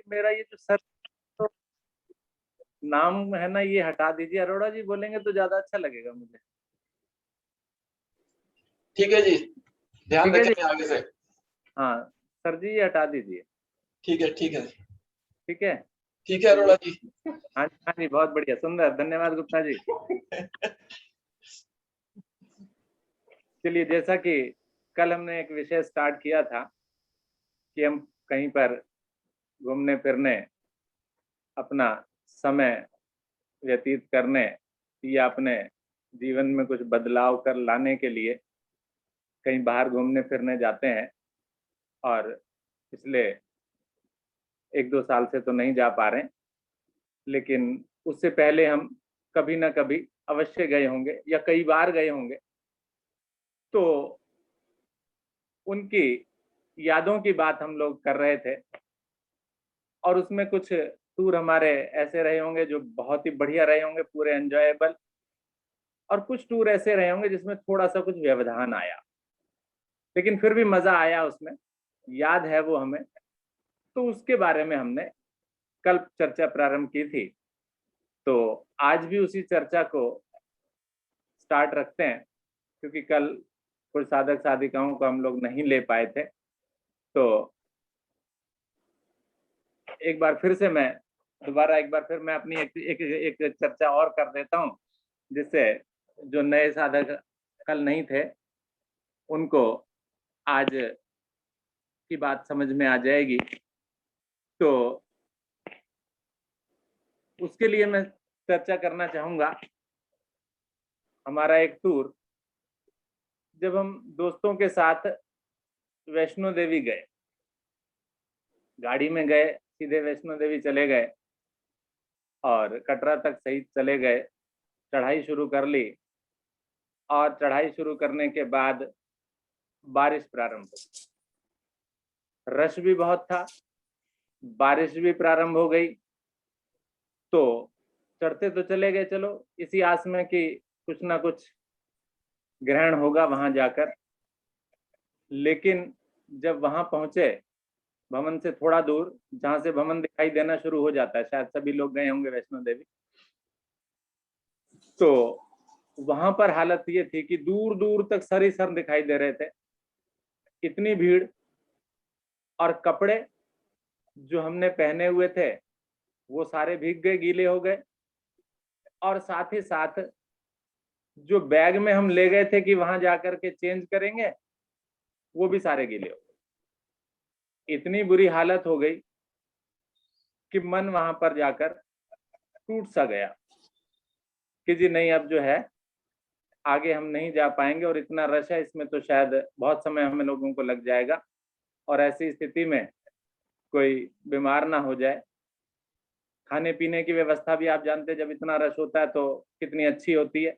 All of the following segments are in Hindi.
मेरा ये जो सर तो नाम है ना, ये हटा दीजिए। अरोड़ा जी बोलेंगे तो ज्यादा अच्छा लगेगा मुझे। ठीक है जी, ध्यान ठीक है जी। रखेंगे आगे से। हाँ सर जी, ये हटा दीजिए। ठीक है, ठीक है, ठीक है। ठीक है अरोड़ा जी। हाँ हाँ जी, बहुत बढ़िया, सुंदर, धन्यवाद गुप्ता जी। चलिए, जैसा कि कल हमने एक विषय स्टार्ट किया था कि हम कहीं पर घूमने फिरने, अपना समय व्यतीत करने या अपने जीवन में कुछ बदलाव कर लाने के लिए कहीं बाहर घूमने फिरने जाते हैं। और पिछले 1-2 साल से तो नहीं जा पा रहे, लेकिन उससे पहले हम कभी ना कभी अवश्य गए होंगे या कई बार गए होंगे। तो उनकी यादों की बात हम लोग कर रहे थे, और उसमें कुछ टूर हमारे ऐसे रहे होंगे जो बहुत ही बढ़िया रहे होंगे, पूरे एंजॉयबल, और कुछ टूर ऐसे रहे होंगे जिसमें थोड़ा सा कुछ व्यवधान आया, लेकिन फिर भी मजा आया उसमें, याद है वो हमें। तो उसके बारे में हमने कल चर्चा प्रारंभ की थी। तो आज भी उसी चर्चा को स्टार्ट रखते हैं, क्योंकि कल कुछ साधक साधिकाओं को हम लोग नहीं ले पाए थे। तो एक बार फिर से मैं अपनी एक चर्चा और कर देता हूं, जिससे जो नए साधक कल नहीं थे उनको आज की बात समझ में आ जाएगी। तो उसके लिए मैं चर्चा करना चाहूंगा हमारा एक टूर, जब हम दोस्तों के साथ वैष्णो देवी गए, गाड़ी में गए, सीधे वैष्णो देवी चले गए और कटरा तक सही चले गए, चढ़ाई शुरू कर ली। और चढ़ाई शुरू करने के बाद बारिश प्रारंभ हुई, रश भी बहुत था, बारिश भी प्रारंभ हो गई। तो चढ़ते तो चले गए, चलो इसी आस में कि कुछ ना कुछ ग्रहण होगा वहां जाकर। लेकिन जब वहां पहुंचे, भवन से थोड़ा दूर, जहां से भवन दिखाई देना शुरू हो जाता है, शायद सभी लोग गए होंगे वैष्णो देवी, तो वहां पर हालत ये थी कि दूर दूर तक सर ही सर दिखाई दे रहे थे, इतनी भीड़। और कपड़े जो हमने पहने हुए थे वो सारे भीग गए, गीले हो गए। और साथ ही साथ जो बैग में हम ले गए थे कि वहां जाकर के चेंज करेंगे, वो भी सारे गीले हो गए। इतनी बुरी हालत हो गई कि मन वहां पर जाकर टूट सा गया कि जी नहीं, अब जो है आगे हम नहीं जा पाएंगे, और इतना रश है इसमें तो शायद बहुत समय हमें लोगों को लग जाएगा, और ऐसी स्थिति में कोई बीमार ना हो जाए। खाने पीने की व्यवस्था भी आप जानते हैं, जब इतना रश होता है तो कितनी अच्छी होती है।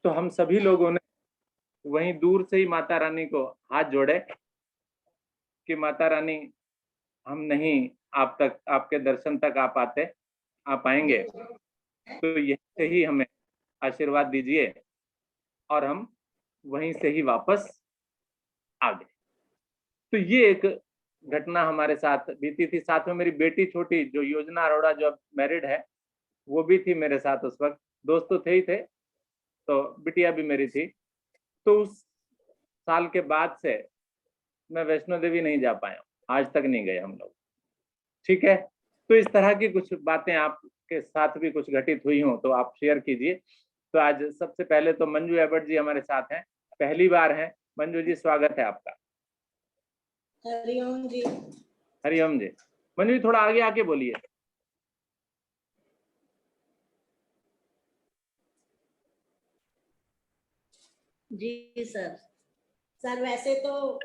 तो हम सभी लोगों ने वहीं दूर से ही माता रानी को हाथ जोड़े कि माता रानी, हम नहीं आप तक, आपके दर्शन तक आ पाएंगे, तो यहीं से ही हमें आशीर्वाद दीजिए। और हम वहीं से ही वापस आ गए। तो ये एक घटना हमारे साथ बीती थी। साथ में मेरी बेटी छोटी, जो योजना अरोड़ा, जो अब मैरिड है, वो भी थी मेरे साथ उस वक्त। दोस्त तो थे ही थे, तो बिटिया भी मेरी थी। तो उस साल के बाद से मैं वैष्णो देवी नहीं जा पाया, आज तक नहीं गए हम लोग। ठीक है। तो इस तरह की कुछ बातें आपके साथ भी कुछ घटित हुई हो तो आप शेयर कीजिए। तो आज सबसे पहले तो मंजू एबट जी हमारे साथ हैं, पहली बार हैं। मंजू जी, स्वागत है आपका। हरिओम जी। हरिओम जी। मंजू जी, थोड़ा आगे आके बोलिए। जी सर वैसे तो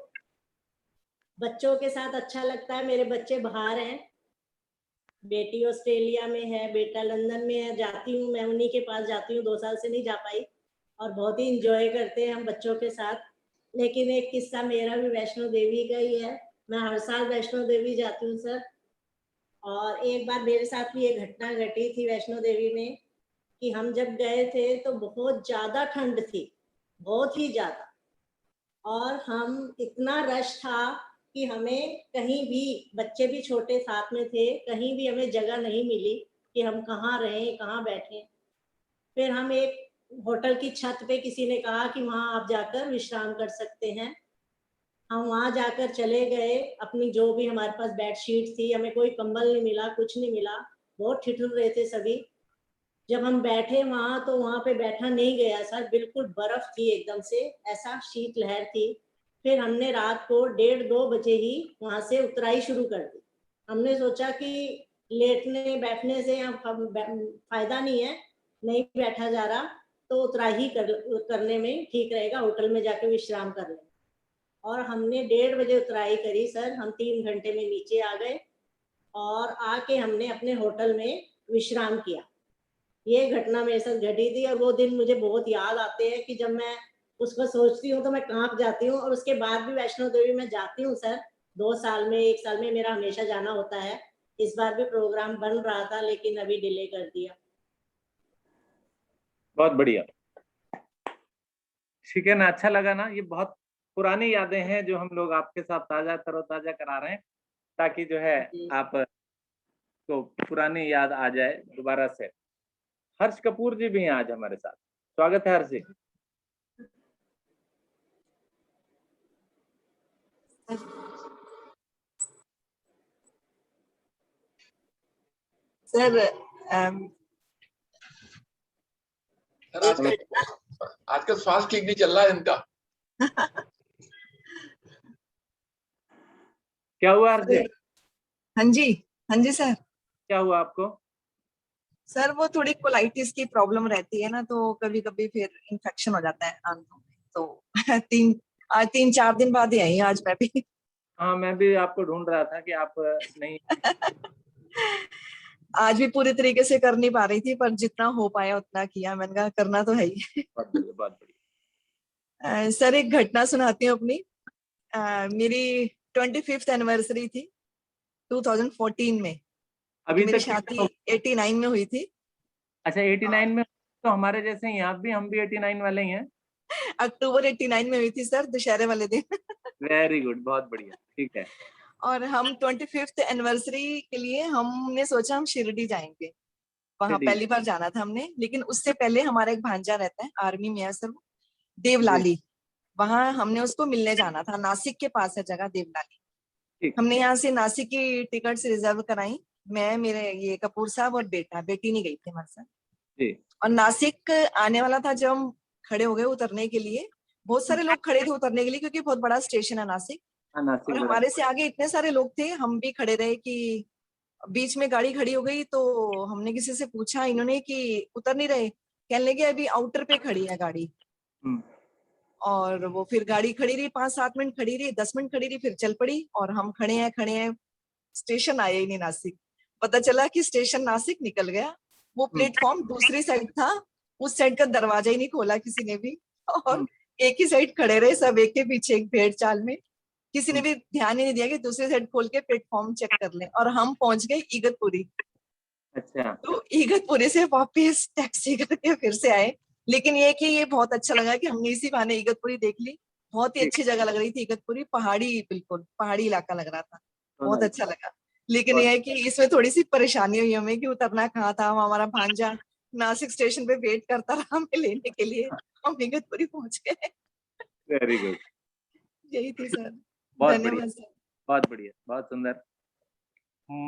बच्चों के साथ अच्छा लगता है। मेरे बच्चे बाहर हैं, बेटी ऑस्ट्रेलिया में है, बेटा लंदन में है। जाती हूँ, मैं उन्हीं के पास जाती हूँ। 2 साल से नहीं जा पाई, और बहुत ही इंजॉय करते हैं हम बच्चों के साथ। लेकिन एक किस्सा मेरा भी वैष्णो देवी का ही है। मैं हर साल वैष्णो देवी जाती हूँ सर। और एक बार मेरे साथ भी एक घटना घटी थी वैष्णो देवी में, कि हम जब गए थे तो बहुत ज्यादा ठंड थी, बहुत ही ज्यादा। और हम, इतना रश था कि हमें कहीं भी, बच्चे भी छोटे साथ में थे, कहीं भी हमें जगह नहीं मिली कि हम कहाँ रहें, कहाँ बैठें। फिर हम एक होटल की छत पे, किसी ने कहा कि वहाँ आप जाकर विश्राम कर सकते हैं। हम वहाँ जाकर चले गए, अपनी जो भी हमारे पास बेडशीट थी, हमें कोई कंबल नहीं मिला, कुछ नहीं मिला, बहुत ठिठुर रहे थे सभी। जब हम बैठे वहाँ तो वहाँ पे बैठा नहीं गया सर, बिल्कुल बर्फ थी एकदम से, ऐसा शीतलहर थी। फिर हमने रात को 1:30-2 बजे ही वहाँ से उतराई शुरू कर दी। हमने सोचा कि लेटने बैठने से अब फायदा नहीं है, नहीं बैठा जा रहा, तो उतराई करने में ठीक रहेगा, होटल में जाकर विश्राम कर लें। और हमने 1:30 बजे उतराई करी सर, हम 3 घंटे में नीचे आ गए और आके हमने अपने होटल में विश्राम किया। ये घटना मेरे साथ घटी थी और वो दिन मुझे बहुत याद आते हैं कि जब मैं उसको सोचती हूँ तो मैं कांप जाती हूँ। और उसके बाद भी वैष्णो देवी मैं जाती हूँ सर, 2 साल में, 1 साल में मेरा हमेशा जाना होता है। इस बार भी प्रोग्राम बन रहा था लेकिन अभी डिले कर दिया। बहुत बढ़िया, ठीक है ना, अच्छा लगा ना। ये बहुत पुरानी यादें हैं जो हम लोग आपके साथ ताजा तरोताजा करा रहे हैं, ताकि जो है आप को पुरानी याद आ जाए दोबारा से। हर्ष कपूर जी भी हैं आज हमारे साथ, स्वागत है हर्ष जी। सर सर आजकल स्वास्थ्य ठीक नहीं चल रहा है इनका। क्या हुआ हर्ष जी? हाँ जी, हाँ जी सर। क्या हुआ आपको? सर वो थोड़ी कोलाइटिस की प्रॉब्लम रहती है ना, तो कभी कभी फिर इन्फेक्शन हो जाता है आंतों में, तो 3-4 दिन बाद ही आई आज मैं भी। हाँ, मैं भी आपको ढूंढ रहा था कि आप नहीं। आज भी पूरी तरीके से कर नहीं पा रही थी, पर जितना हो पाया उतना किया, मैंने कहा करना तो है ही। बहुत बढ़िया, बहुत बढ़िया। सर एक घटना सुनाती हूँ अपनी। मेरी 25th एनिवर्सरी थी 2014 में, क्योंकि अभी मेरी तक शादी 89 में हुई थी। अच्छा, 89 में तो हमारे जैसे ही आप भी, हम भी 89 वाले ही हैं। अक्टूबर 89 में हुई थी सर, दशहरे वाले दिन। वेरी गुड, बहुत बढ़िया, ठीक है। और हम 25th एनिवर्सरी के लिए हमने सोचा हम शिरडी जाएंगे, वहां शिरडी। पहली बार जाना था हमने। लेकिन उससे पहले हमारा एक भांजा रहता है आर्मी में है सर, वो जी, देवलाली, वहां हमने उसको मिलने जाना था। नासिक के पास है जगह देवलाली। ठीक। हमने यहाँ से नासिक की टिकट रिजर्व कराई, मैं, मेरे ये कपूर साहब और बेटा, बेटी नहीं गई थी हमारे साथ। जी। और नासिक आने वाला था, जब हम खड़े हो गए उतरने के लिए, बहुत सारे लोग खड़े थे उतरने के लिए, क्योंकि बहुत बड़ा स्टेशन है नासिक। हाँ, नासिक और बड़ा। हमारे से आगे इतने सारे लोग थे, हम भी खड़े रहे कि बीच में गाड़ी खड़ी हो गई। तो हमने किसी से पूछा, इन्होंने कि उतर नहीं रहे, कहने लगे अभी आउटर पे खड़ी है गाड़ी। हम्म। और वो फिर गाड़ी खड़ी रही, 5-7 मिनट खड़ी रही, 10 मिनट खड़ी रही, फिर चल पड़ी। और हम खड़े हैं, स्टेशन आया ही नहीं नासिक। पता चला कि स्टेशन नासिक निकल गया, वो प्लेटफॉर्म दूसरी साइड था, उस साइड का दरवाजा ही नहीं खोला किसी ने भी। और एक ही साइड खड़े रहे सब, एक के पीछे एक भेड़ चाल में। किसी ने भी ध्यान ही नहीं दिया कि दूसरी साइड खोल के प्लेटफॉर्म चेक कर लें। और हम पहुंच गए इगतपुरी। अच्छा। तो इगतपुरी से वापस टैक्सी करके फिर से आए। लेकिन ये कि ये बहुत अच्छा लगा कि हमने इसी बहाने इगतपुरी देख ली। बहुत ही ठीक। अच्छी जगह लग रही थी इगतपुरी, पहाड़ी, बिल्कुल पहाड़ी इलाका लग रहा था, दोनों बहुत अच्छा लगा। लेकिन यह है कि इसमें थोड़ी सी परेशानी हुई हमें कि उतरना कहाँ था। हमारा भांजा नासिक स्टेशन पे वेट करता रहा हमें लेने के लिए, हम इगतपुरी पहुंच गए। वेरी गुड, यही थी सर। बहुत बढ़िया, धन्यवाद सर। बहुत बढ़िया, बहुत सुंदर।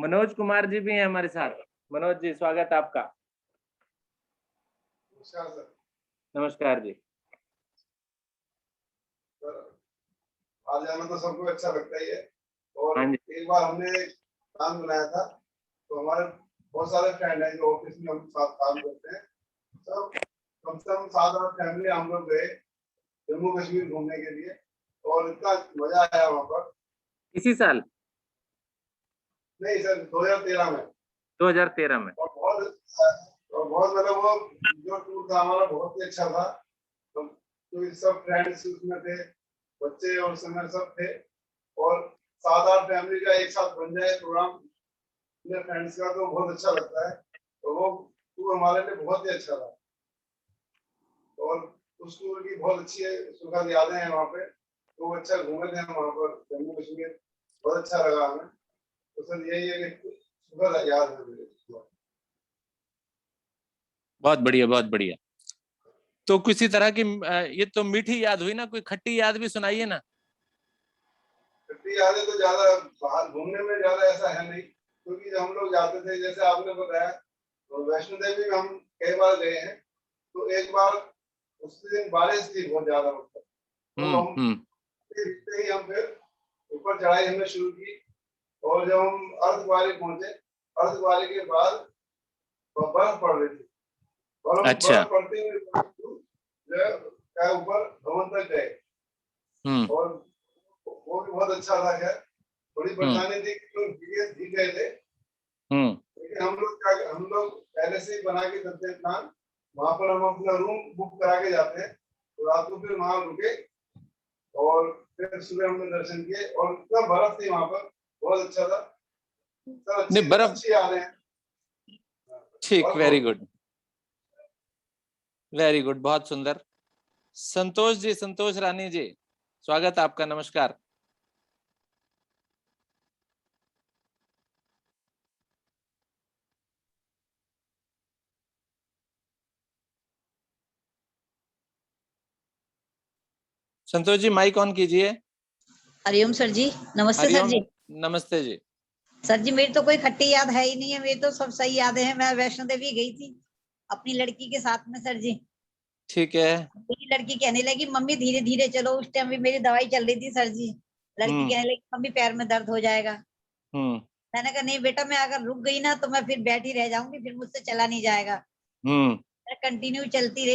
मनोज कुमार जी भी हैं हमारे साथ। मनोज जी, स्वागत है आपका। नमस्कार सर। नमस्कार जी। सर आज जाना तो सबको अच्छा लगता ही है। और हाँ जी। एक बार हमने प्लान बनाया था, तो हमारे बहुत सारे फ्रेंड हैं जो ऑफिस में हम साथ काम करते हैं, सब कम से कम 7-8 फैमिली हम लोग गए जम्मू कश्मीर घूमने के लिए। और इतना मजा आया वहाँ पर। इसी साल नहीं सर, 2013 में। 2013 में। और बहुत मतलब वो जो टूर था हमारा बहुत ही अच्छा था। तो सब फ्रेंड्स उसमें थे, बच्चे और समय सब थे। और 7-8 फैमिली का एक साथ बन जाए प्रोग्राम अपने फ्रेंड्स का, तो बहुत अच्छा लगता है। तो वो टूर हमारे लिए बहुत ही अच्छा था। और उस टूर की बहुत अच्छी सुखद यादें हैं वहाँ पे। तो अच्छा घूमे थे हम वहाँ पर जम्मू कश्मीर। बहुत अच्छा लगा हमें। तो सर यही है कि सुखद याद है मुझे। बहुत बढ़िया, बहुत बढ़िया। तो किसी तरह की ये तो मीठी याद हुई ना, कोई खट्टी याद भी सुनाइए ना। खट्टी यादें तो ज्यादा बाहर घूमने में ज्यादा ऐसा है नहीं, क्योंकि जब हम लोग जाते थे, जैसे आपने बताया, तो वैष्णो देवी में हम कई बार गए हैं। तो एक बार उस दिन बारिश थी बहुत ज्यादा, मतलब तो हम दिखते ही हम फिर ऊपर चढ़ाई हमने शुरू की। और जब हम अर्धकुंवारी पहुंचे, अर्धकुंवारी के बाद बर्फ पड़ रही थी। अच्छा। बर्फ पड़ते हुए जो है ऊपर भवन तक गए, और वो भी बहुत अच्छा था। खैर थोड़ी परेशानी थी कि लोग भीग गए थे, लेकिन हम लोग पहले से ही बना के चलते हैं प्लान। वहां पर हम अपना रूम बुक करा के जाते हैं, तो रात को फिर वहां रुके और फिर सुबह हमने दर्शन किए। और इतना बर्फ थी वहां पर, बहुत अच्छा था सर। नहीं, बर्फ अच्छी आ रहे हैं। ठीक, वेरी गुड, वेरी गुड, बहुत सुंदर। संतोष जी, संतोष रानी जी, स्वागत आपका, नमस्कार। संतोष जी माइक ऑन कीजिए। हरिओम सर जी, नमस्ते सर हरिओम, जी। नमस्ते जी। सर जी मेरी तो कोई खट्टी याद है ही नहीं है, मेरी तो सब सही यादें हैं। मैं वैष्णो देवी गई थी अपनी लड़की के साथ में सर जी। ठीक है। मेरी लड़की कहने लगी मम्मी धीरे धीरे चलो। उस टाइम भी मेरी दवाई चल रही थी सर जी। लड़की कहने लगी मम्मी पैर में दर्द हो जाएगा। मैंने कहा नहीं बेटा, मैं अगर रुक गई ना तो मैं फिर बैठी रह जाऊंगी, फिर मुझसे चला नहीं जाएगा। मैं कंटिन्यू चलती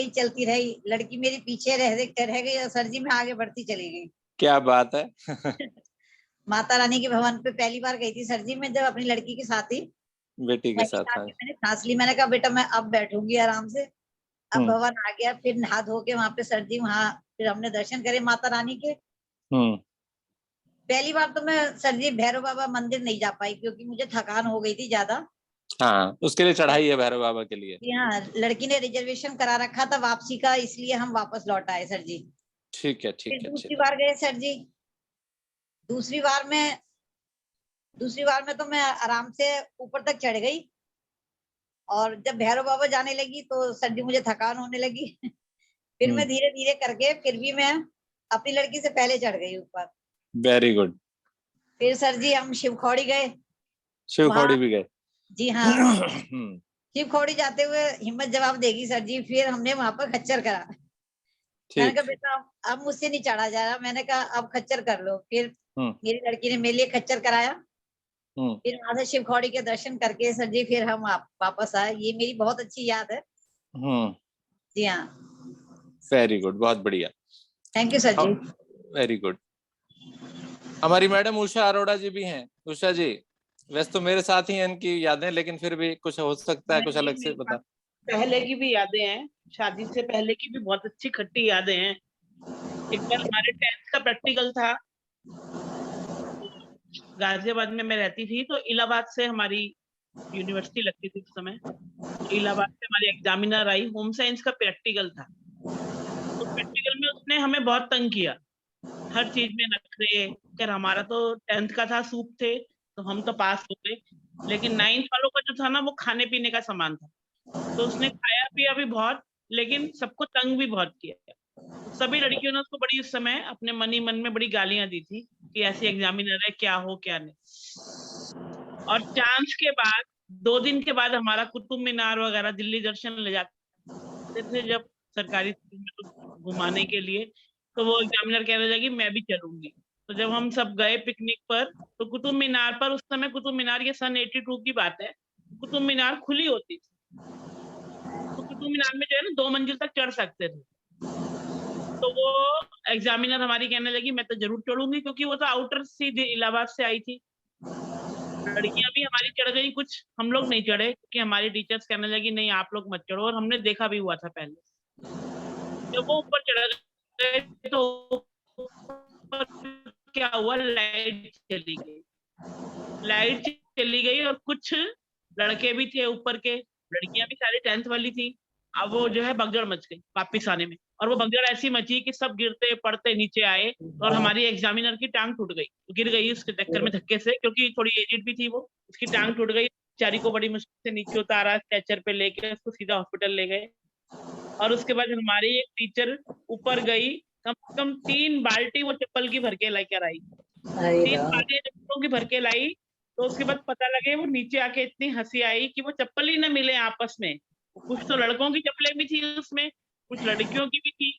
रही। लड़की मेरी पीछे रह गई और सर जी मैं आगे बढ़ती चली गई। क्या बात है। माता रानी के भवन पे पहली बार गई थी सर जी मैं, जब अपनी लड़की के साथ ही बेटी के साथ। मैंने सांस ली। मैंने कहा बेटा मैं अब बैठूंगी आराम से। अब भवन आ गया, फिर नहा धो के वहां पे सर जी, वहां फिर हमने दर्शन करे माता रानी के। पहली बार तो मैं सर जी भैरव बाबा मंदिर नहीं जा पाई, क्योंकि मुझे थकान हो गई थी ज्यादा। हाँ, उसके लिए चढ़ाई है भैरव बाबा के लिए। हाँ, लड़की ने रिजर्वेशन करा रखा था वापसी का, इसलिए हम वापस लौट आए सर जी। ठीक है, ठीक फिर है। दूसरी बार गए सर जी। दूसरी बार में तो मैं आराम से ऊपर तक चढ़ गई। और जब भैरव बाबा जाने लगी तो सर जी मुझे थकान होने लगी। फिर मैं धीरे धीरे करके, फिर भी मैं अपनी लड़की से पहले चढ़ गई ऊपर। Very good. फिर सर जी हम शिवखौड़ी गए। शिवखौड़ी भी गए। जी हाँ। शिवखौड़ी जाते हुए हिम्मत जवाब देगी सर जी, फिर हमने वहां पर खच्चर करा। मैंने कहा बेटा अब मुझसे नहीं चढ़ा जा रहा। मैंने कहा अब खच्चर कर लो। फिर मेरी लड़की ने मेरे लिए खच्चर कराया। फिर वहां से शिवखौड़ी के दर्शन करके सर जी फिर हम वापस आए। ये मेरी बहुत अच्छी याद है। जी हाँ। वेरी गुड, बहुत बढ़िया। Thank you sir ji. Very good. हमारी मैडम उषा अरोड़ा जी भी हैं। उषा जी, वैसे तो मेरे साथ ही हैं इनकी यादें, लेकिन फिर भी कुछ हो सकता है कुछ अलग से बता। पहले की भी यादें हैं, शादी से पहले की भी बहुत अच्छी खट्टी यादें हैं। एक बार हमारे 10th का प्रैक्टिकल था। गाजियाबाद में मैं रहती थी, तो इलाहाबाद से हमारी यूनिवर्सिटी लगती थी उस समय। तो इलाहाबाद से हमारी एग्जामिनर आई, होम साइंस का प्रैक्टिकल था। तो प्रैक्टिकल में उसने हमें बहुत तंग किया, हर चीज में नखरे कर। हमारा तो 10th का था, सूप थे, तो हम तो पास हो गए। लेकिन 9th वालों का जो था ना, वो खाने पीने का सामान था। तो उसने खाया पिया भी बहुत, लेकिन सबको तंग भी बहुत किया। तो सभी लड़कियों ने उसको बड़ी, उस समय अपने मन ही मन में बड़ी गालियां दी थी कि ऐसी एग्जामिनर है, क्या हो क्या नहीं। और चांस के बाद 2 दिन के बाद हमारा कुतुब मीनार वगैरह दिल्ली दर्शन ले जाते थे जब सरकारी स्कूल में, तो घुमाने के लिए। तो वो एग्जामिनर कहने लगी मैं भी चलूंगी। तो जब हम सब गए पिकनिक पर, तो कुतुब मीनार पर, उस समय कुतुब मीनार, ये सन 82 की बात है, कुतुब मीनार खुली होती थी। तो कुतुब मीनार में जो है ना 2 मंजिल तक चढ़ सकते थे। तो वो एग्जामिनर हमारी कहने लगी मैं तो जरूर चढ़ूंगी, क्योंकि वो तो आउटर सी इलाहाबाद से आई थी। लड़कियां भी हमारी चढ़ गई, कुछ हम लोग नहीं चढ़े, क्योंकि हमारी टीचर्स कहने लगी नहीं आप लोग मत चढ़ो। और हमने देखा भी हुआ था पहले। जब वो ऊपर चढ़ गए तो क्या हुआ, लाइट चली गई और कुछ लड़के भी थे ऊपर के, लड़कियां भी सारी 10th वाली थी। अब वो जो है भगदड़ मच गई वापिस आने में। और वो भगदड़ ऐसी मची कि सब गिरते पड़ते नीचे आए और हमारी एग्जामिनर की टांग टूट गई, गिर गई उसके चक्कर में धक्के से, क्योंकि थोड़ी एजिड भी थी वो, उसकी टांग टूट गई। बेचारी को बड़ी मुश्किल से नीचे उतारा, स्ट्रेचर पे लेके उसको सीधा हॉस्पिटल ले गए। और उसके बाद हमारी एक टीचर ऊपर गई, कम से कम 3 बाल्टी वो चप्पल की भर के लेकर आई, 3 बाल्टी चप्पलों की भर के लाई। तो उसके बाद पता लगे, वो नीचे आके इतनी हंसी आई कि वो चप्पल ही ना मिले आपस में। कुछ तो लड़कों की चप्पलें भी थी उसमें, कुछ लड़कियों की भी थी।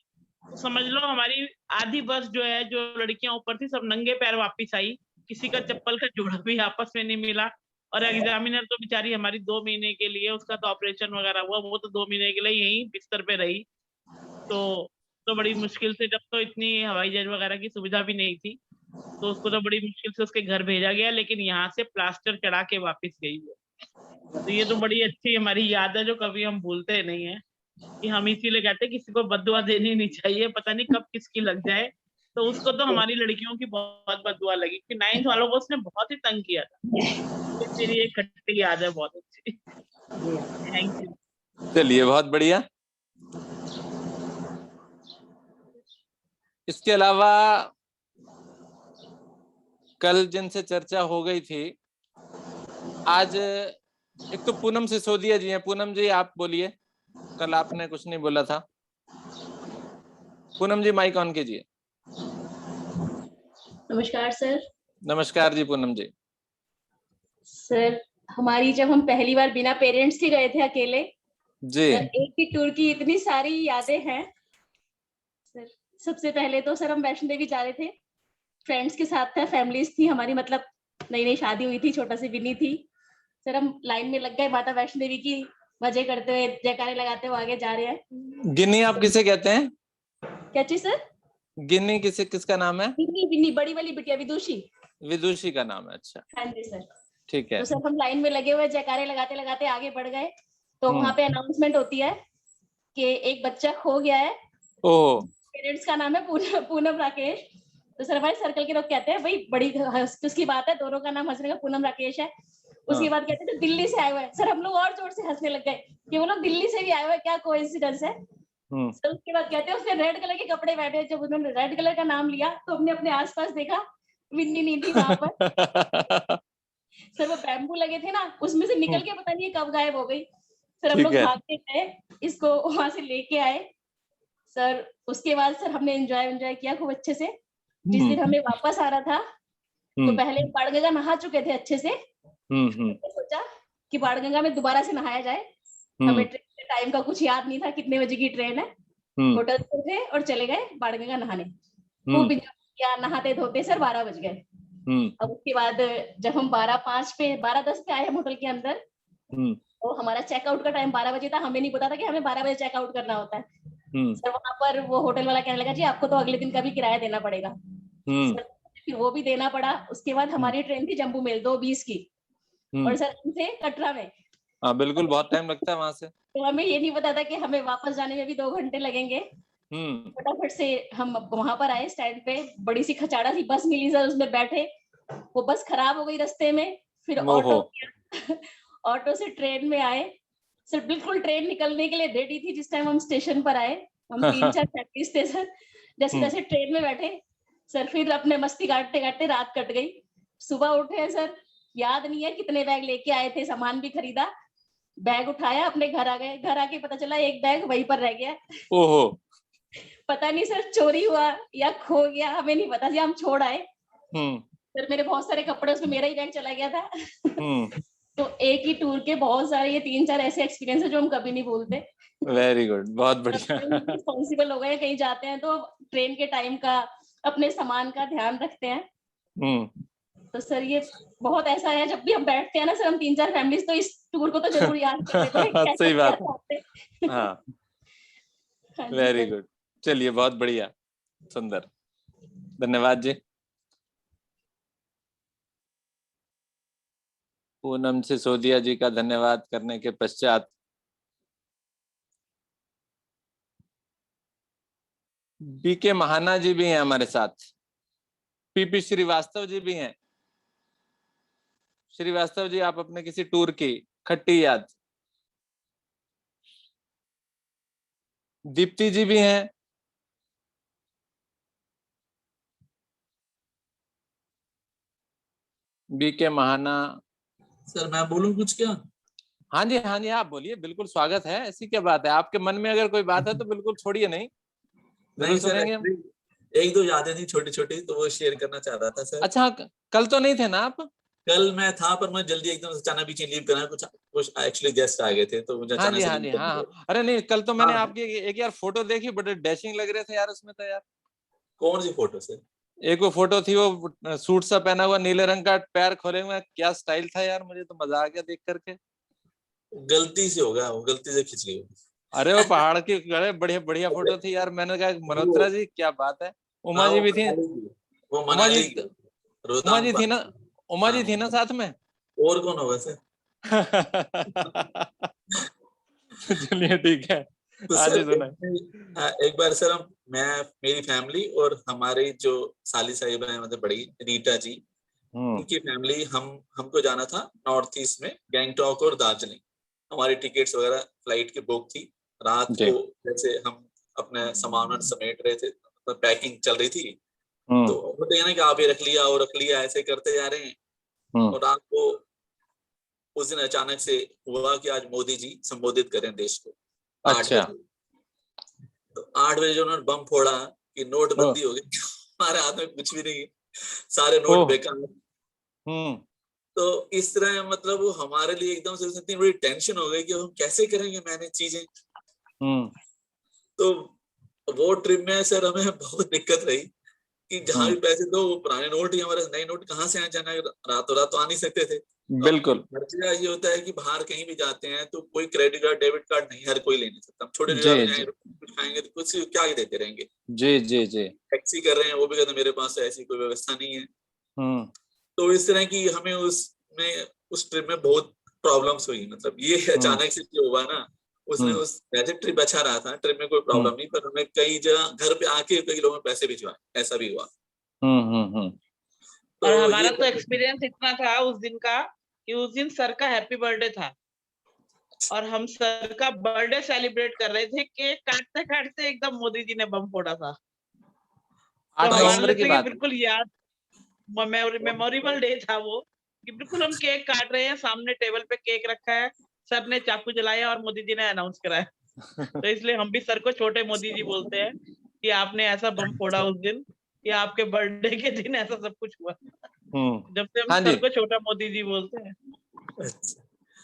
तो समझ लो हमारी आधी बस जो है, जो लड़कियां ऊपर थी, सब नंगे पैर वापस आई, किसी का चप्पल का जोड़ा भी आपस में नहीं मिला। और एग्जामिनर तो बेचारी हमारी 2 महीने के लिए, उसका तो ऑपरेशन वगैरह हुआ, वो तो 2 महीने के लिए यहीं बिस्तर पे रही। तो बड़ी मुश्किल से, जब तो इतनी हवाई जहाज वगैरह की सुविधा भी नहीं थी, तो उसको तो बड़ी मुश्किल से उसके घर भेजा गया, लेकिन यहाँ से प्लास्टर चढ़ा के वापस गई वो। तो ये तो बड़ी अच्छी हमारी याद है, जो कभी हम भूलते नहीं है, कि हम इसीलिए कहते हैं किसी को बद्दुआ देनी नहीं चाहिए, पता नहीं कब किसकी लग जाए। तो उसको तो हमारी लड़कियों की बहुत बद्दुआ लगी कि 9th वालों को उसने बहुत ही तंग किया था। तो मेरी एक खट्टी याद है बहुत अच्छी। Thank you. चलिए, बहुत बढ़िया। इसके अलावा कल जिनसे चर्चा हो गई थी, आज एक तो पूनम सिसोदिया जी हैं। पूनम जी आप बोलिए, कल आपने कुछ नहीं बोला था। पूनम जी माइक ऑन कीजिए। नमस्कार सर। नमस्कार जी पूनम जी। सर, हमारी जब हम पहली बार बिना पेरेंट्स के गए थे अकेले जी, एक ही टूर की इतनी सारी यादें हैं सर। सबसे पहले तो सर हम वैष्णो देवी जा रहे थे, फ्रेंड्स के साथ था, फैमिलीज थी हमारी, मतलब नई नई शादी हुई थी, छोटा सी बिन्नी थी। सर हम लाइन में लग गए, माता वैष्णो देवी की मजे करते हुए, जयकारे लगाते हुए आगे जा रहे हैं। गिन्नी आप किसे कहते हैं? क्या चीज सर? गिन्नी किसका नाम है? बिन्नी, बिन्नी बड़ी वाली बिटिया विदुषी। विदुषी का नाम है, अच्छा हाँ जी सर। ठीक है। तो सर हम लाइन में लगे हुए जयकारे लगाते लगाते आगे बढ़ गए, तो वहां पे अनाउंसमेंट होती है कि एक बच्चा खो गया है। ओह, पेरेंट्स का नाम है पूनम राकेश। तो सर हमारे सर्कल के लोग कहते हैं भाई बड़ी उसकी बात है, दोनों का नाम हंसने का पूनम राकेश है। उसके बाद कहते हैं दिल्ली से आए हुए हैं। सर हम लोग और जोर से हंसने लग गए कि वो लोग दिल्ली से भी आए हुए, क्या कोइंसिडेंस है। सर उसके बाद कहते हैं उसने रेड कलर के कपड़े पहने। जब उन्होंने रेड कलर का नाम लिया तो हमने अपने आसपास देखा, विन्नी नहीं थी वहां पर। सर वो बैम्बू लगे थे ना, उसमें से निकल के पता नहीं कब गायब हो गई। सर हम लोग भागते गए, इसको वहां से लेके आए। सर उसके बाद सर हमने एंजॉय किया खूब अच्छे से। जिस दिन हमें वापस आ रहा था तो पहले बाणगंगा नहा चुके थे अच्छे से। सोचा कि बाणगंगा में दोबारा से नहाया जाए। हमें ट्रेन के टाइम का कुछ याद नहीं था, कितने बजे की ट्रेन है। होटल पे थे और चले गए बाणगंगा नहाने। खूब एंजॉय नहाते धोते सर 12 बज गए। अब उसके बाद जब हम 12:05 पे 12:10 पे आए हम होटल के अंदर, तो हमारा चेकआउट का टाइम 12 बजे था। हमें नहीं पता था कि हमें 12 बजे चेकआउट करना होता है। सर वहां पर वो होटल वाला कहने लगा जी आपको तो अगले दिन का भी किराया देना पड़ेगा। सर फिर वो भी देना पड़ा। उसके बाद हमारी ट्रेन थी जम्मू मेल 2:20 की, और सर हम थे कटरा में। हाँ बिल्कुल, बहुत टाइम लगता है वहां से। तो हमें ये नहीं पता था कि हमें वापस जाने में भी 2 घंटे लगेंगे। फटाफट से हम वहां पर आए स्टैंड पे। बड़ी सी खचाड़ा सी बस मिली सर, उसमें बैठे। वो बस खराब हो गई रास्ते में, फिर ऑटो किया। ऑटो से ट्रेन में आए। सर बिल्कुल ट्रेन निकलने के लिए रेडी थी जिस टाइम हम स्टेशन पर आए। हम 3-4 फैमिलीज थे सर। जैसे जैसे ट्रेन में बैठे सर, फिर अपने मस्ती काटते काटते रात कट गई। सुबह उठे हैं सर, याद नहीं है कितने बैग लेके आए थे, सामान भी खरीदा, बैग उठाया, अपने घर आ गए। घर आके पता चला एक बैग वहीं पर रह गया। ओहो, पता नहीं सर चोरी हुआ या खो गया, हमें नहीं पता जी, हम छोड़ आए। सर मेरे बहुत सारे कपड़े, उसमें मेरा ही बैग चला गया था। तो एक ही टूर के बहुत सारे, ये 3-4 ऐसे एक्सपीरियंस है जो हम कभी नहीं भूलते। वेरी गुड, बहुत बढ़िया। रिस्पॉन्सिबल हो गए, कहीं जाते हैं तो ट्रेन के टाइम का, अपने सामान का ध्यान रखते हैं। तो सर ये बहुत ऐसा है, जब भी हम बैठते हैं ना सर, हम 3-4 फैमिलीज, तो इस टूर को तो जरूर याद कर लेते हैं। सही बात है। हाँ, वेरी गुड। चलिए, बहुत बढ़िया, सुंदर, धन्यवाद जी। पूनम सिसोदिया जी का धन्यवाद करने के पश्चात बीके महाना जी भी हैं हमारे साथ, पीपी श्रीवास्तव जी भी हैं। श्रीवास्तव जी, आप अपने किसी टूर की खट्टी याद। दीप्ति जी भी हैं, बीके महाना। सर मैं बोलूं कुछ क्या? हाँ जी आप बोलिए, बिल्कुल स्वागत है। ऐसी क्या बात है, आपके मन में अगर कोई बात है तो बिल्कुल छोड़िए नहीं, नहीं सर, सुनेंगे हम। एक दो यादें थी छोटी छोटी, तो वो शेयर करना चाह रहा था सर। अच्छा, कल तो नहीं थे ना आप? कल मैं था, पर मैं जल्दी एकदम अचानक बीच लीव करना, कुछ एक्चुअली गेस्ट आ गए थे, तो मुझे हाँ अचानक जी से हाँ leave जी करनी हाँ। पड़ी। अरे नहीं, कल तो मैंने हाँ। आपकी एक यार फोटो देखी, बड़े डैशिंग लग रहे थे यार उसमें तो यार। कौन सी फोटो सर? एक वो फोटो थी, वो सूट सा पहना हुआ, नीले रंग का, पैर खोले हुए, क्या स्टाइल था यार, मुझे तो मजा आ गया देख करके। गलती से हो गया, वो गलती से खिंच गई। अरे वो पहाड़ की, अरे बढ़िया बढ़िया फोटो थी यार। मैंने कहा मल्होत्रा जी क्या बात है। उमा हाँ, जी भी थी। वो उमा जी, मनाली की, उमा रोहतांग जी थी पास। ना, उमा हाँ, जी थी ना साथ में। और कौन होगा सर? चलिए ठीक है, तो आज सर ही सुना। एक बार सर मेरी फैमिली और हमारी जो साली साहिबा है, मतलब बड़ी रीटा जी, उनकी फैमिली, हमको जाना था नॉर्थ ईस्ट में, गैंगटॉक और दार्जिलिंग। हमारी टिकट्स वगैरह फ्लाइट की बुक थी। रात को जैसे हम अपने सामान समेट रहे थे, तो पैकिंग चल रही थी, तो होते हैं ना कि आप ये रख लिया और रख लिया, ऐसे करते जा रहे हैं। और रात को उस दिन अचानक से हुआ कि आज मोदी जी संबोधित करें देश को 8 अच्छा। बजे। तो 8 बजे जो उन्होंने बम फोड़ा कि नोटबंदी हो गई। हमारे हाथ में कुछ भी नहीं, सारे नोट बेकार। तो इस तरह मतलब वो हमारे लिए एकदम से इतनी बड़ी टेंशन हो गई कि हम कैसे करेंगे मैनेज चीजें। तो वो ट्रिप में सर हमें बहुत दिक्कत रही कि जहां भी पैसे दो, वो पुराने नोट ही हमारे, नए नोट कहाँ से आ जाना, रातों रात तो आ नहीं सकते थे। बिल्कुल। हर जगह ये होता है कि बाहर कहीं भी जाते हैं तो कोई क्रेडिट कार्ड डेबिट कार्ड नहीं, हर कोई ले नहीं सकता। छोटे जगह पे जाएंगे, कुछ खाएंगे तो कुछ क्या ही देते रहेंगे। जी टैक्सी कर रहे हैं, वो भी कहते मेरे पास तो ऐसी कोई व्यवस्था नहीं है। तो इस तरह की हमें उस ट्रिप में बहुत प्रॉब्लम्स हुई। मतलब ये अचानक से जो हुआ ना, उसने उस वैसे ट्रिप अच्छा रहा था, ट्रिप में कोई प्रॉब्लम नहीं, पर हमें कई जगह घर पे आके कई लोगों ने पैसे भिजवाए, ऐसा भी हुआ। और हमारा तो एक्सपीरियंस इतना था उस दिन का कि उस दिन सर का हैप्पी बर्थडे था और हम सर का बर्थडे सेलिब्रेट कर रहे थे। केक काटते काटते एकदम मोदी जी ने बम फोड़ा था। तो हमारे लिए तो ये बिल्कुल याद मेमोरेबल डे था वो, कि बिल्कुल हम केक काट रहे हैं, सामने टेबल पे केक रखा है, सर ने चाकू जलाया और मोदी जी ने अनाउंस कराया। तो इसलिए हम भी सर को छोटे मोदी जी बोलते हैं कि आपने ऐसा बम फोड़ा उस दिन कि आपके बर्थडे के दिन ऐसा सब कुछ हुआ। जब से हम सर को छोटा मोदी जी बोलते हैं।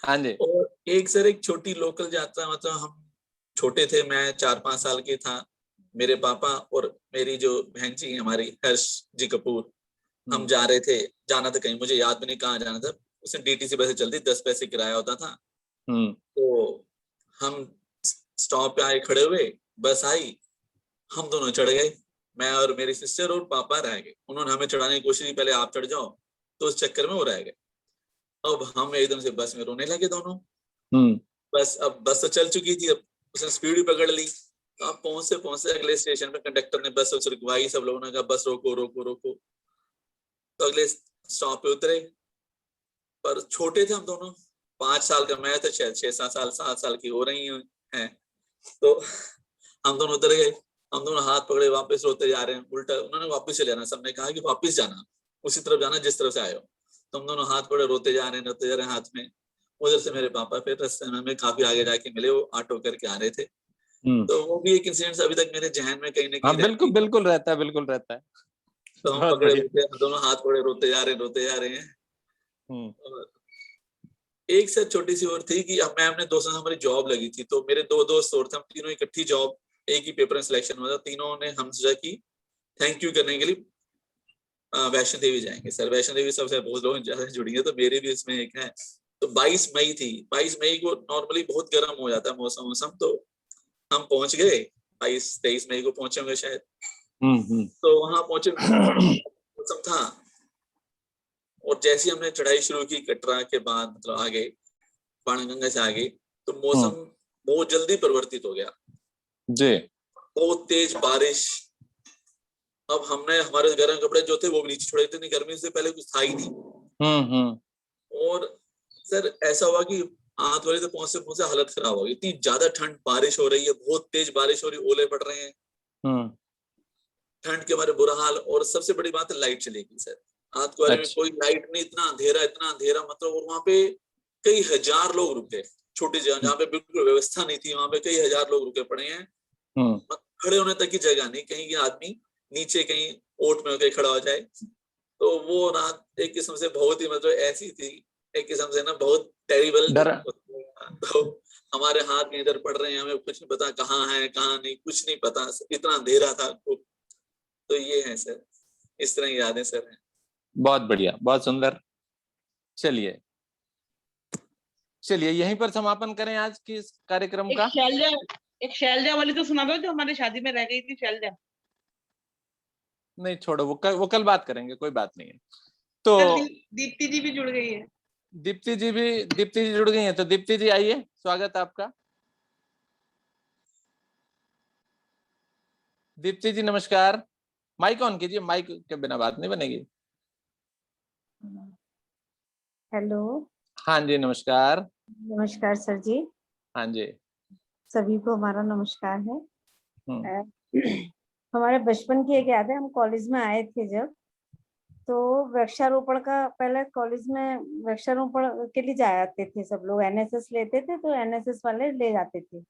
हाँ जी। और एक छोटी लोकल यात्रा, मतलब हम छोटे थे, मैं 4-5 साल के था, मेरे पापा और मेरी जो बहन जी हमारी हर्ष जी कपूर, हम जा रहे थे, जाना था कहीं, मुझे याद भी नहीं कहाँ जाना था। उसमें डीटीसी बसें चलती, 10 पैसे किराया होता था। तो हम स्टॉप पे आए, खड़े हुए, बस आई, हम दोनों चढ़ गए, मैं और मेरी सिस्टर, और पापा रह गए। उन्होंने हमें चढ़ाने की कोशिश की, पहले आप चढ़ जाओ, तो उस चक्कर में वो रह गए। अब हम एकदम से बस में रोने लगे दोनों। बस अब बस तो चल चुकी थी, अब उसने स्पीड भी पकड़ ली। अब पहुंचते अगले स्टेशन पे कंडक्टर ने बस रुकवाई, सब लोगों ने कहा बस रोको रोको रोको। तो अगले स्टॉप पे उतरे, पर छोटे थे हम दोनों, 5 साल का मैं था, 6-7 साल 7 साल की हो रही है। तो हम दोनों उतर गए, हम दोनों हाथ पकड़े वापस रोते जा रहे हैं। उल्टा उन्होंने वापस चले जाना, सबने कहा कि वापस जाना, उसी तरफ जाना जिस तरफ से आए हो। तो हम दोनों हाथ पकड़े रोते जा रहे हैं हाथ में। उधर से मेरे पापा फिर रास्ते में हमें काफी आगे जाके मिले, वो ऑटो करके आ रहे थे। तो वो भी एक इंसिडेंट अभी तक मेरे जहन में कहीं ना कहीं बिल्कुल रहता है। तो हम पकड़े दोनों हाथ पकड़े रोते जा रहे हैं। एक से छोटी सी और थी कि मैं अपने दोस्तों से, हमारी जॉब लगी थी, तो मेरे 2 दोस्त और थे, हम तीनों इकट्ठी जॉब, एक ही पेपर में सिलेक्शन हुआ था। तीनों ने हम सोचा कि थैंक यू करने के लिए वैष्णो देवी जाएंगे। सर वैष्णो देवी सबसे बहुत लोग जुड़ी है, तो मेरे भी इसमें एक है। तो 22 मई थी, 22 मई को नॉर्मली बहुत गर्म हो जाता है मौसम, तो हम पहुंच गए, 22-23 मई को पहुंचे होंगे शायद। तो वहां पहुंचे, मौसम था, और जैसे हमने चढ़ाई शुरू की कटरा के बाद, मतलब आगे बाणगंगा से आगे, तो मौसम बहुत जल्दी परिवर्तित हो गया जी, बहुत तेज बारिश। अब हमने हमारे गर्म कपड़े जो थे वो भी नीचे छोड़े थे, नहीं गर्मी से पहले कुछ था ही नहीं। और सर ऐसा हुआ कि हाथ वाले तो पहुंचते हालत खराब हो गई, इतनी ज्यादा ठंड, बारिश हो रही है, बहुत तेज बारिश हो रही है, ओले पड़ रहे हैं, ठंड के हमारे बुरा हाल। और सबसे बड़ी बात है, लाइट चली गई सर। रात को में अच्छा। कोई लाइट नहीं, इतना अंधेरा मतलब, और वहां पे कई हजार लोग रुके, छोटी जगह जहाँ पे बिल्कुल व्यवस्था नहीं थी, वहां पे कई हजार लोग रुके पड़े हैं। खड़े होने तक की जगह नहीं, कहीं आदमी नीचे कहीं ओट में होकर खड़ा हो जाए। तो वो रात एक किस्म से बहुत ही मतलब ऐसी थी, एक किस्म से ना बहुत टेरिबल। तो हमारे हाथ कहीं इधर पड़ रहे हैं, हमें कुछ नहीं पता कहाँ है कहाँ नहीं, कुछ नहीं पता, इतना अंधेरा था। तो ये है सर, इस तरह की यादें सर हैं। बहुत बढ़िया, बहुत सुंदर। चलिए यहीं पर समापन करें आज की इस कार्यक्रम का। एक शैलजा वाली तो सुना दो, जो हमारी शादी में रह गई थी, शैलजा। नहीं छोड़ो, वो कल बात करेंगे, कोई बात नहीं है। तो दीप्ति जी भी जुड़ गई है। दीप्ति जी जुड़ गई हैं, तो दीप्ति जी आइए, स्वागत है आपका। दीप्ति जी नमस्कार। माइक ऑन कीजिए, माइक के बिना बात नहीं बनेगी। हेलो। हाँ जी नमस्कार। नमस्कार सर जी। हाँ जी। सभी को हमारा नमस्कार है। हमारे बचपन की एक याद है, हम कॉलेज में आए थे जब, तो वृक्षारोपण का, पहले कॉलेज में वृक्षारोपण के लिए जाते थे सब लोग, एनएसएस लेते थे, तो एनएसएस वाले ले जाते थे।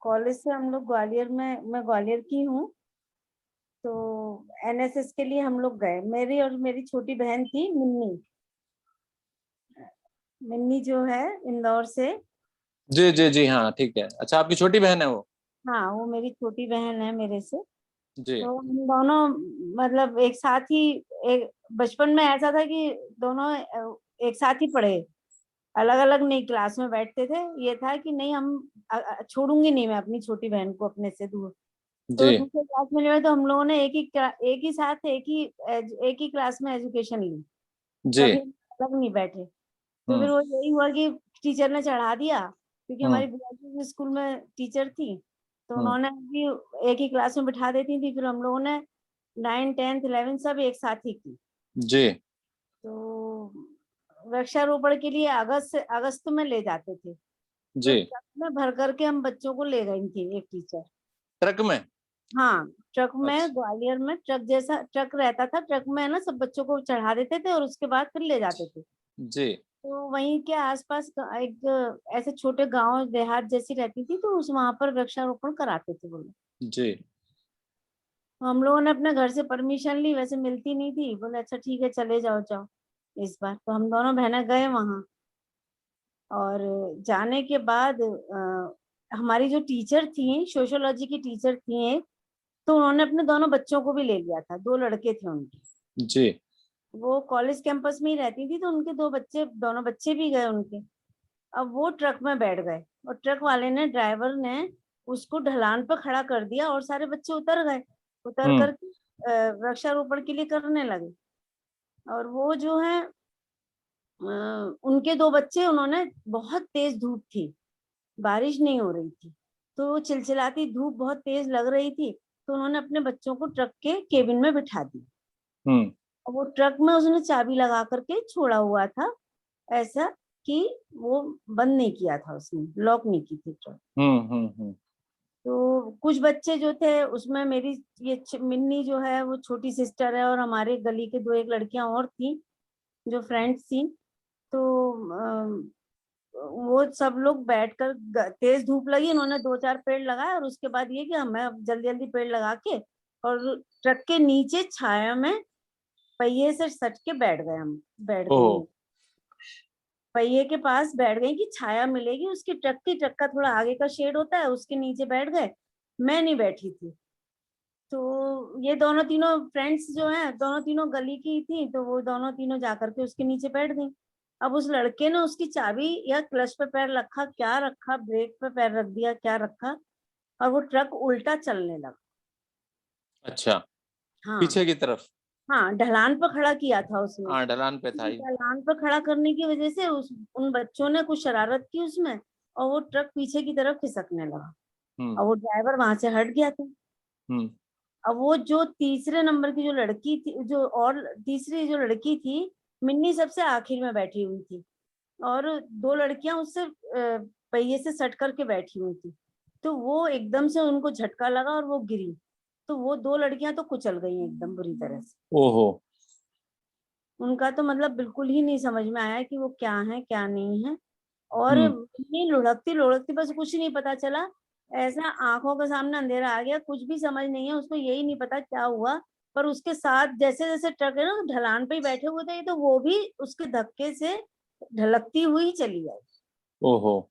कॉलेज से हम लोग ग्वालियर में, मैं ग्वालियर की हूँ, तो एनएसएस के लिए हम लोग गए। मेरी और मेरी छोटी बहन थी मिन्नी जो है इंदौर से। जी हाँ ठीक है। अच्छा, आपकी छोटी बहन है वो? हाँ, वो मेरी छोटी बहन है मेरे से। जी। तो हम दोनों मतलब एक साथ ही, एक बचपन में ऐसा था कि दोनों एक साथ ही पढ़े, अलग अलग नहीं क्लास में बैठते थे। ये था कि नहीं, हम छोड़ूंगी नहीं मैं अपनी छोटी बहन को अपने से दूर। तो दूसरे क्लास में जो है, तो हम लोगों ने एक ही साथ एक ही क्लास में एजुकेशन ली, कभी अलग नहीं बैठे। तो फिर वो यही हुआ कि टीचर ने चढ़ा दिया, क्योंकि हमारी बुआ स्कूल में टीचर थी, तो उन्होंने भी एक ही क्लास में बिठा देती थी। फिर हम लोगों ने 9th 10th 11th सब एक साथ ही की जी। तो वृक्षारोपण के लिए अगस्त में ले जाते थे जी। तो ट्रक में भर करके हम बच्चों को ले गई थी एक टीचर। ट्रक में? हाँ, ट्रक में। अच्छा। ग्वालियर में ट्रक जैसा ट्रक रहता था, ट्रक में ना सब बच्चों को चढ़ा देते थे और उसके बाद फिर ले जाते थे। जी। तो वहीं के आसपास एक ऐसे छोटे गांव देहात जैसी रहती थी, तो वहां पर वृक्षारोपण कराते थे वो लोग। जी। हम लोगों ने अपने घर से परमिशन ली, वैसे मिलती नहीं थी, बोले अच्छा ठीक है चले जाओ इस बार। तो हम दोनों बहनें गए वहां, और जाने के बाद हमारी जो टीचर थी, सोशियोलॉजी की टीचर थी एक, तो उन्होंने अपने दोनों बच्चों को भी ले लिया था। 2 लड़के थे उनके। जी। वो कॉलेज कैंपस में ही रहती थी, तो उनके दोनों बच्चे भी गए उनके। अब वो ट्रक में बैठ गए, और ट्रक वाले ने, ड्राइवर ने उसको ढलान पर खड़ा कर दिया, और सारे बच्चे उतर गए। उतर करके वृक्षारोपण के लिए करने लगे। और वो जो है उनके 2 बच्चे, उन्होंने, बहुत तेज धूप थी, बारिश नहीं हो रही थी, तो चिलचिलाती धूप बहुत तेज लग रही थी, तो उन्होंने अपने बच्चों को ट्रक के केबिन में बिठा दिया। और वो ट्रक में उसने चाबी लगा करके छोड़ा हुआ था, ऐसा कि वो बंद नहीं किया था, उसने लॉक नहीं की थी ट्रक। तो कुछ बच्चे जो थे उसमें, मेरी ये मिन्नी जो है वो छोटी सिस्टर है, और हमारे गली के 2 एक लड़कियां और थी जो फ्रेंड्स थी। तो वो सब लोग बैठकर, तेज धूप लगी, उन्होंने 2-4 पेड़ लगाए, और उसके बाद ये कि हमें जल्दी जल्दी पेड़ लगा के, और ट्रक के नीचे छाया में पहिए से सट के बैठ गए। पहिए के पास बैठ गई कि छाया मिलेगी उसकी, ट्रक का थोड़ा आगे का शेड होता है, उसके नीचे बैठ गए। मैं नहीं बैठी थी। तो ये दोनों तीनों फ्रेंड्स जो हैं, दोनों तीनों गली की थी, तो वो दोनों तीनों जाकर के उसके नीचे बैठ गई। अब उस लड़के ने उसकी चाबी या क्लच पे पैर रखा, क्या रखा, ब्रेक पे पैर रख दिया, क्या रखा, और वो ट्रक उल्टा चलने लगा। अच्छा। हाँ, पीछे की तरफ? हाँ, ढलान पर खड़ा किया था उसने। हाँ, ढलान पे था। ढलान पर खड़ा करने की वजह से उन बच्चों ने कुछ शरारत की उसमें, और वो ट्रक पीछे की तरफ खिसकने लगा, और वो ड्राइवर वहां से हट गया था। अब वो जो तीसरे नंबर की जो लड़की थी, तीसरी जो लड़की थी, मिन्नी सबसे आखिर में बैठी हुई थी, और 2 लड़कियां उससे पहिए से सट करके बैठी हुई थी। तो वो एकदम से उनको झटका लगा और वो गिरी, तो वो 2 लड़कियां तो कुचल गई एकदम बुरी तरह से। ओहो। उनका तो मतलब बिल्कुल ही नहीं समझ में आया कि वो क्या है क्या नहीं है। और इतनी लुढ़कती लुढ़कती, बस कुछ नहीं पता चला, ऐसा आंखों के सामने अंधेरा आ गया, कुछ भी समझ नहीं है, उसको यही नहीं पता क्या हुआ। पर उसके साथ जैसे जैसे ट्रक है ना ढलान पे ही बैठे हुए थे, तो वो भी उसके धक्के से ढलकती हुई चली आई। ओहो।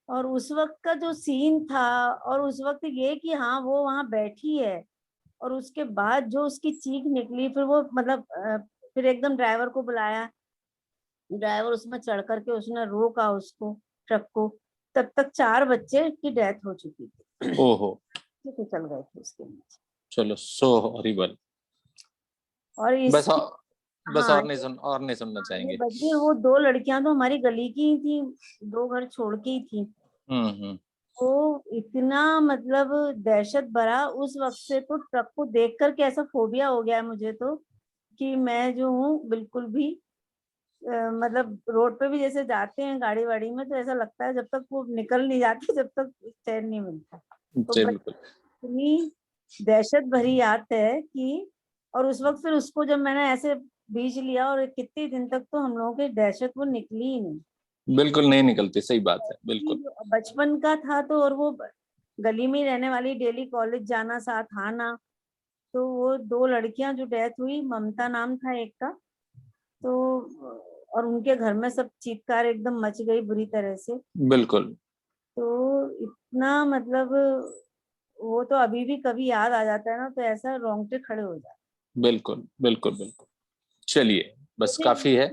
और उस वक्त का जो सीन था, और उस वक्त ये कि हाँ वो वहां बैठी है, और उसके बाद जो उसकी चीख निकली, फिर वो मतलब फिर एकदम ड्राइवर को बुलाया, ड्राइवर उसमें चढ़ करके उसने रोका उसको, ट्रक को। तब तक 4 बच्चे की डेथ हो चुकी थी। ओहो। तो चल गए थे उसके नीचे। चलो, सो हॉरिबल। और बस हाँ, और नहीं सुनना चाहेंगे। बच्ची, वो 2 लड़कियां तो हमारी गली की ही थी, 2 घर छोड़ के ही थी। तो इतना मतलब दहशत भरा उस वक्त से, तो ट्रक को देख करके ऐसा फोबिया हो गया है मुझे तो, कि मैं जो हूँ बिल्कुल भी मतलब रोड पे भी जैसे जाते हैं गाड़ी वाड़ी में, तो ऐसा लगता है जब तक वो निकल नहीं जाती जब तक चैन नहीं मिलता। तो इतनी दहशत भरी याद है कि, और उस वक्त फिर उसको जब मैंने ऐसे बीज लिया, और कितने दिन तक तो हम लोगों की दहशत वो निकली ही नहीं। बिल्कुल नहीं निकलती, सही बात है, बिल्कुल। बचपन का था तो, और वो गली में रहने वाली, डेली कॉलेज जाना, साथ आना, तो वो 2 लड़कियां जो डेथ हुई, ममता नाम था एक का, तो और उनके घर में सब चीत्कार एकदम मच गई बुरी तरह से। बिल्कुल। तो इतना मतलब वो तो अभी भी कभी याद आ जाता है ना, तो ऐसा रोंगटे खड़े हो जाते। बिल्कुल बिल्कुल बिल्कुल। चलिए, बस काफी है।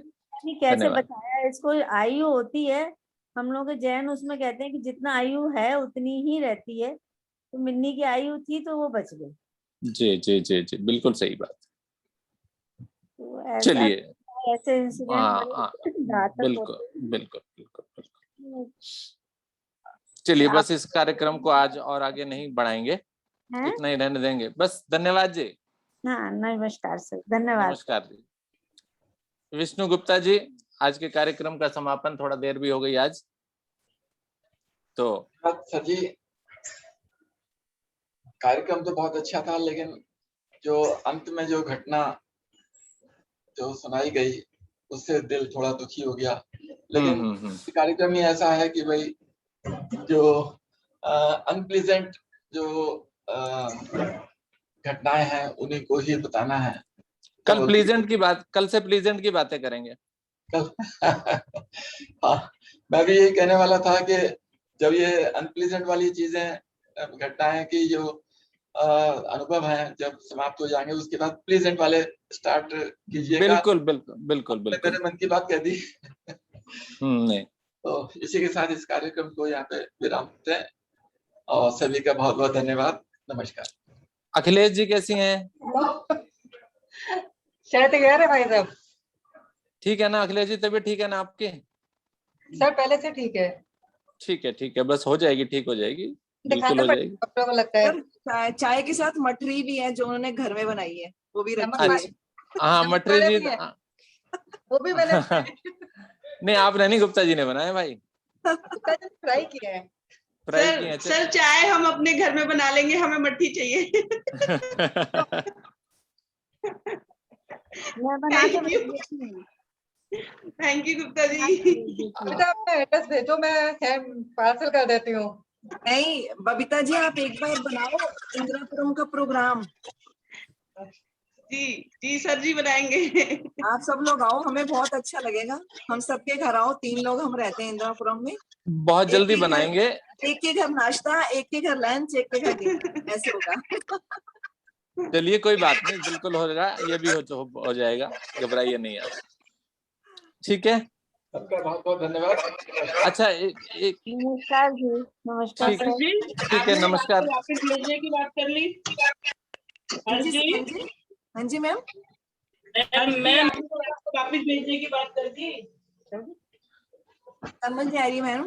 कैसे धन्यवाद। बताया इसको, आयु होती है, हम लोग के जैन उसमें कहते हैं कि जितना आयु है उतनी ही रहती है, तो मिन्नी की आयु थी तो वो बच गई। जी जी जी जी, बिल्कुल सही बात। तो ऐसा, चलिए। ऐसे इंसिडेंट बिल्कुल बिल्कुल बिल्कुल बिल्कुल। चलिए, बस इस कार्यक्रम को आज और आगे नहीं बढ़ाएंगे, इतना ही रहने देंगे, बस। धन्यवाद जी। हाँ, नमस्कार सर, धन्यवाद। नमस्कार जी। विष्णु गुप्ता जी, आज के कार्यक्रम का समापन, थोड़ा देर भी हो गई आज तो। सर जी, कार्यक्रम तो बहुत अच्छा था, लेकिन जो अंत में जो घटना जो सुनाई गई, उससे दिल थोड़ा दुखी हो गया। लेकिन कार्यक्रम ही ऐसा है कि भाई जो अनप्लीजेंट जो घटनाएं हैं उन्हीं को ही बताना है। कल से प्लीजेंट की बातें करेंगे। हाँ, मैं भी यही कहने वाला था कि जब ये अनप्लीजेंट वाली चीजें घटनाएं की जो अनुभव हैं जब समाप्त हो जाएंगे, उसके बाद प्लीजेंट वाले स्टार्ट कीजिएगा। बिल्कुल बिल्कुल बिल्कुल बिल्कुल। मेरे मन की बात कह दी। नहीं। तो इसी के साथ इस कार्यक्रम को यहाँ पे विराम देते हैं, और सभी का बहुत बहुत धन्यवाद। नमस्कार। अखिलेश जी कैसी हैं? तैयार है भाई साहब? ठीक है ना अखिलेश जी, तबीयत ठीक है ना आपकी? सर पहले से ठीक है। ठीक है, बस हो जाएगी, ठीक हो जाएगी, बिल्कुल हो जाएगी। को लगता है चाय के साथ मठरी भी है जो उन्होंने घर में बनाई है, वो भी रखी है। हाँ, मठरी जी वो भी मैंने नहीं, आप नहीं, गुप्ता जी ने बनाया भाई। फ्राई किया है। सर चाय हम अपने घर में बना लेंगे, हमें मट्ठी चाहिए। Thank you Gupta ji. बेटा अपना एड्रेस भेजो, मैं पार्सल कर देती हूँ। नहीं बबीता जी, आप एक बार बनाओ इंदिरापुरम का प्रोग्राम। जी सर जी, बनाएंगे। आप सब लोग आओ, हमें बहुत अच्छा लगेगा। हम सबके घर आओ, 3 लोग हम रहते हैं इंदिरापुरम में। बहुत जल्दी बनाएंगे। एक के घर नाश्ता, एक के घर लंच, एक के घर डिनर, ऐसे होगा। चलिए, कोई बात नहीं, बिल्कुल होगा, ये भी हो जाएगा, घबराइए नहीं आप। ठीक है, सबका बहुत बहुत धन्यवाद। अच्छा, नमस्कार जी। नमस्कार जी, ठीक है, नमस्कार। वापस भेजने की बात कर ली। हाँ जी मैम। मैम वापस भेजने की बात कर दी, समझ नहीं आ रही मैम।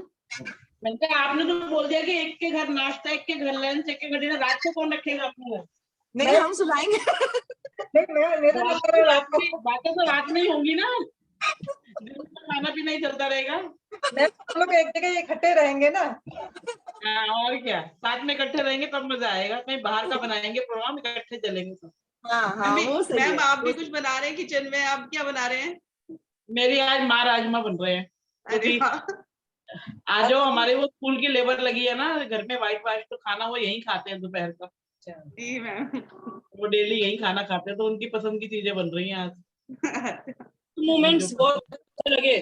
मैंने कहा आपने तो बोल दिया कि एक के घर नाश्ता, एक के घर लंच, एक के घर डिनर, रात को कौन रखेगा अपने घर? नहीं, हम सुनाएंगे। बातें तो रात में ही होंगी ना, खाना पीना ही चलता रहेगा। हम लोग एक जगह इकट्ठे रहेंगे ना। और क्या, साथ में इकट्ठे रहेंगे तब मजा आएगा। कहीं बाहर का बनाएंगे प्रोग्राम, इकट्ठे चलेंगे सब। हाँ वो सही मैम है। आप भी कुछ बना रहे हैं किचन में, आप क्या बना रहे हैं? मेरी आज माँ राजमा बन रहे हैं, अरे क्योंकि आज जो हमारे वो स्कूल की लेबर लगी है ना घर में, वाइट वाइट, तो खाना वो यहीं खाते हैं दोपहर का। जी मैम। वो डेली यहीं खाना खाते हैं, तो उनकी पसंद की चीजें बन रही हैं आज। मूवमेंट्स बहुत अच्छे लगे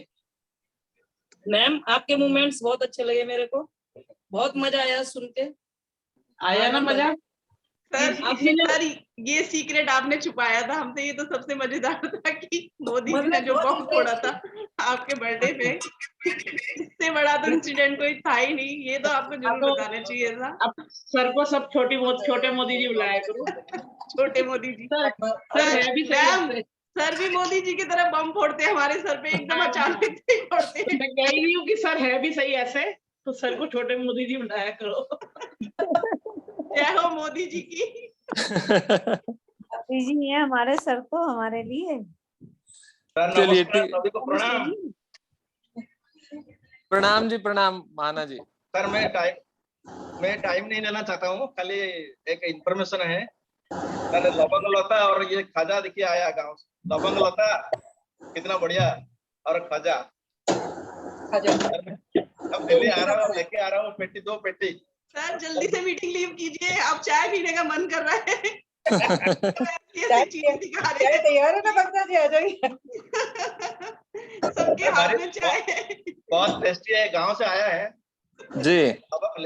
मैम, आपके मूवमेंट्स बहुत अच्छे लगे मेरे को, बहुत मजा आया सुन के। आया ना मजा? सर ये सीक्रेट आपने छुपाया था हमसे, ये तो सबसे मजेदार था कि मोदी जी ने जो बम फोड़ा था आपके बर्थडे पे, इससे बड़ा तो इंसिडेंट कोई था ही नहीं। ये तो आपको जरूर बताना चाहिए था। अब सर को सब छोटे मोदी जी बुलाया करो। छोटे मोदी जी। सर है भी सही। सर भी मोदी जी की तरह बम फोड़ते हैं हमारे सर पे, एकदम अचानक से फोड़ते हैं। मैं कह रही हूँ कि सर है भी सही ऐसे, तो सर को छोटे मोदी जी बुलाया करो। जय हो मोदी जी की। मोदी जी है हमारे सर तो हमारे लिए। चलिए सभी को प्रणाम। प्रणाम जी, प्रणाम माना जी। सर मैं टाइम नहीं लेना चाहता हूँ, खाली एक इंफॉर्मेशन है सर। लवंग लता और ये खाजा देखिए आया गाँव से। लवंग लता कितना बढ़िया, और खाजा अब दिल्ली आ रहा हूँ, लेके आ रहा हूँ पेटी, 2 पेटी। सर जल्दी से मीटिंग लीव कीजिए, अब चाय पीने का मन कर रहा है। चाय तैयार है ना बंदा जी, आ जाइए। सबके हाथ में चाय है। बहुत टेस्टी है, गांव से आया है जी।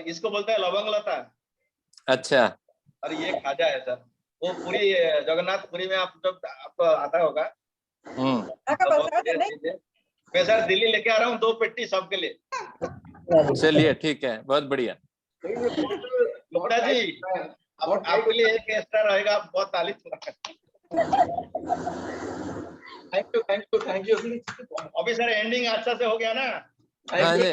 इसको बोलते हैं लवंग लता। अच्छा। और ये खाजा है सर, वो पूरी जगन्नाथपुरी में आप जब आपको आता होगा। मैं सर दिल्ली लेके आ रहा हूँ 2 पेटी सबके लिए। चलिए ठीक है, बहुत बढ़िया। गुप्ता जी आपके लिए एक एक्स्ट्रा रहेगा, बहुत तारीफ। Thank you. अभी सर एंडिंग अच्छा से हो गया ना? हाँ जी।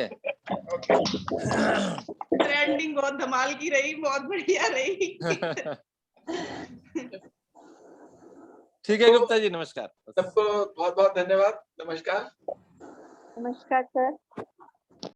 एंडिंग बहुत धमाल की रही, बहुत बढ़िया रही। ठीक है गुप्ता जी, नमस्कार। सबको बहुत बहुत धन्यवाद, नमस्कार। नमस्कार सर।